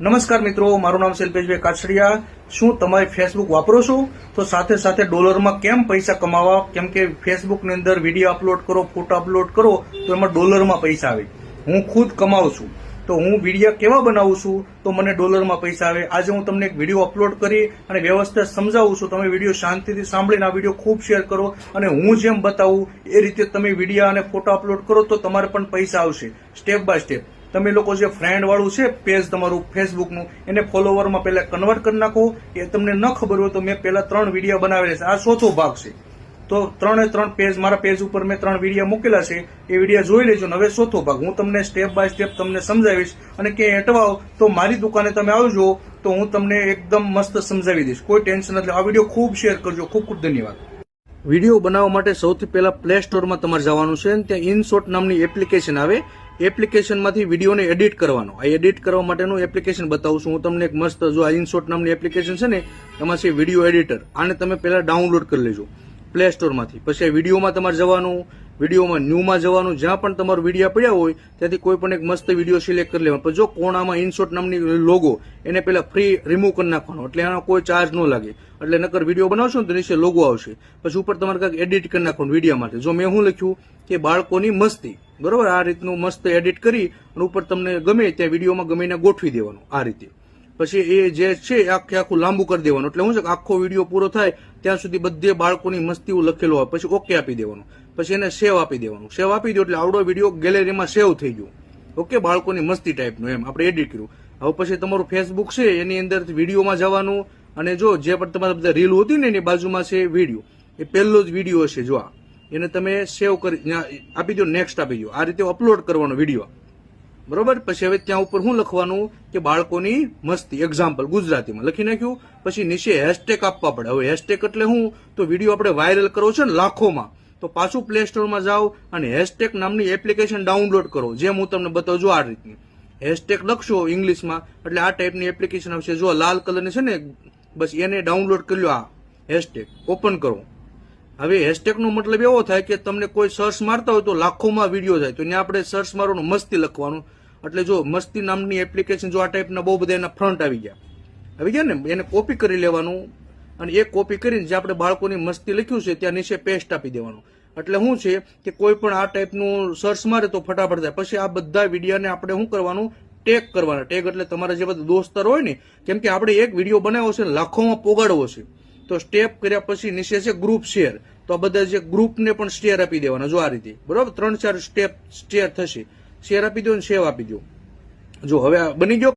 નમસ્કાર મિત્રો, મારું નામ શિલ્પેશભાઈ કાછડિયા. શું તમે ફેસબુક વાપરો છો? તો સાથે સાથે ડોલરમાં કેમ પૈસા કમાવા? કેમ કે ફેસબુકની અંદર વિડીયો અપલોડ કરો, ફોટો અપલોડ કરો તો એમાં ડોલરમાં પૈસા આવે. હું ખુદ કમાઉં છું, તો હું વિડીયો કેવા બનાવું છું તો મને ડોલરમાં પૈસા આવે. આજે હું તમને એક વિડીયો અપલોડ કરી અને વ્યવસ્થિત સમજાવું છું. તમે વિડીયો શાંતિથી સાંભળીને આ વિડીયો ખૂબ શેર કરો અને હું જેમ બતાવું એ રીતે તમે વિડીયો અને ફોટો અપલોડ કરો તો તમારે પણ પૈસા આવશે સ્ટેપ બાય સ્ટેપ. તમે લોકો જે ફ્રેન્ડ વાળું છે પેજ તમારું ફેસબુકનું એને ફોલોવરમાં પહેલા કન્વર્ટ કરી નાખો. એ તમને ન ખબર હોય તો મેં પહેલા 3 વિડીયો બનાવેલા છે, આ ચોથો ભાગ છે. તો 3 પેજ મારા પેજ ઉપર મેં 3 વિડીયો મૂકેલા છે, એ વિડીયો જોઈ લેજો. હવે ચોથો ભાગ હું તમને સ્ટેપ બાય સ્ટેપ તમને સમજાવીશ અને કે અટવાવ તો મારી દુકાને તમે આવજો તો હું તમને એકદમ મસ્ત સમજાવી દઈશ. કોઈ ટેન્શન નથી. આ વિડીયો ખૂબ શેર કરજો. ખૂબ ખૂબ ધન્યવાદ. વિડીયો બનાવવા માટે સૌથી પહેલા પ્લે સ્ટોરમાં તમારે જવાનું છે. ત્યાં ઇનશોટ નામની એપ્લિકેશન આવે. એપ્લિકેશનમાંથી વિડીયોને એડિટ કરવાનો. આ એડિટ કરવા માટેનું એપ્લિકેશન બતાવું છું હું તમને. એક મસ્ત જો આ ઇનશોટ નામની એપ્લિકેશન છે ને, એમાં છે વિડીયો એડિટર. આને તમે પહેલા ડાઉનલોડ કરી લેજો પ્લે સ્ટોરમાંથી. પછી વિડીયોમાં તમારે જવાનું, વિડીયોમાં ન્યૂમાં જવાનું. જ્યાં પણ તમારો વિડીયો પડ્યા હોય ત્યાંથી કોઈ પણ એક મસ્ત વિડીયો સિલેક્ટ કરી લેવાનો. પછી જો કોણામાં ઇનશોટ નામની લોગો એને પહેલા ફ્રી રિમૂવ કરી નાખવાનો, એટલે એનો કોઈ ચાર્જ ન લાગે. એટલે નકર વિડીયો બનાવશો ને તો નીચે લોગો આવશે. પછી ઉપર તમારે કંઈક એડિટ કરી નાખવાનું વિડીયોમાંથી. જો મેં શું લખ્યું કે બાળકોની મસ્તી, બરોબર, આ રીતનું મસ્ત એડિટ કરી અને ઉપર તમને ગમે ત્યાં વિડીયોમાં ગમીને ગોઠવી દેવાનું આ રીતે. પછી એ જે છે આખું લાંબુ કરી દેવાનું. એટલે શું છે કે આખો વિડીયો પૂરો થાય ત્યાં સુધી બધે બાળકોની મસ્તીઓ લખેલો હોય. પછી ઓકે આપી દેવાનું. પછી એને સેવ આપી દેવાનું. સેવ આપી દો એટલે આવડો વિડીયો ગેલેરીમાં સેવ થઈ ગયો. ઓકે, બાળકોની મસ્તી ટાઈપનું એમ આપણે એડિટ કર્યું. હવે પછી તમારું ફેસબુક છે એની અંદર વિડીયોમાં જવાનું અને જો જે પણ તમારા બધા રીલ હોતી ને એની બાજુમાં છે વિડીયો, એ પહેલો જ વિડીયો હશે. જો આ એને તમે સેવ કરી આપી દો, નેક્સ્ટ આપી દો. આ રીતે અપલોડ કરવાનો વિડીયો, બરોબર. પછી હવે ત્યાં ઉપર શું લખવાનું કે બાળકોની મસ્તી એક્ઝામ્પલ ગુજરાતીમાં લખી નાખ્યું. પછી નીચે હેશટેગ આપવા પડે. હવે હેશટેગ એટલે શું? તો વિડીયો આપણે વાયરલ કરવો છે ને લાખોમાં, તો પાછું પ્લે સ્ટોરમાં જાઓ અને હેશટેગ નામની એપ્લિકેશન ડાઉનલોડ કરો. જેમ હું તમને બતાવું છું આ રીતની હેશટેગ લખશો ઇંગ્લિશમાં એટલે આ ટાઈપની એપ્લિકેશન આવશે. જો લાલ કલરની છે ને, બસ એને ડાઉનલોડ કરી લો. આ હેશટેગ ઓપન કરો. હવે હેશટેગનો મતલબ એવો થાય કે તમને કોઈ સર્ચ મારતા હોય તો લાખોમાં વિડીયો થાય, તો ત્યાં આપણે સર્ચ મારવાનું મસ્તી લખવાનું. એટલે જો મસ્તી નામની એપ્લિકેશન જો આ ટાઈપના બહુ બધા એના ફ્રન્ટ આવી ગયા ને, એને કોપી કરી લેવાનું અને એ કોપી કરીને જે આપણે બાળકોની મસ્તી લખ્યું છે ત્યાં નીચે પેસ્ટ આપી દેવાનું. એટલે શું છે કે કોઈ પણ આ ટાઈપનું સર્ચ મારે તો ફટાફટ થાય. પછી આ બધા વિડીયોને આપણે શું કરવાનું? ટેગ કરવાના. ટેગ એટલે તમારા જે બધા દોસ્તારો હોય ને, કેમ કે આપણે એક વિડીયો બનાવ્યો છે લાખોમાં પોગાડવો છે, તો સ્ટેપ કર્યા પછી નીચે છે ગ્રુપ શેર. તો આ બધા જે ગ્રુપને પણ શેર આપી દેવાના. જો આ રીતે, બરોબર, 3-4 સ્ટેપ શેર થશે. શેર આપી દો અને સેવ આપી દો. જો હવે બની ગયો.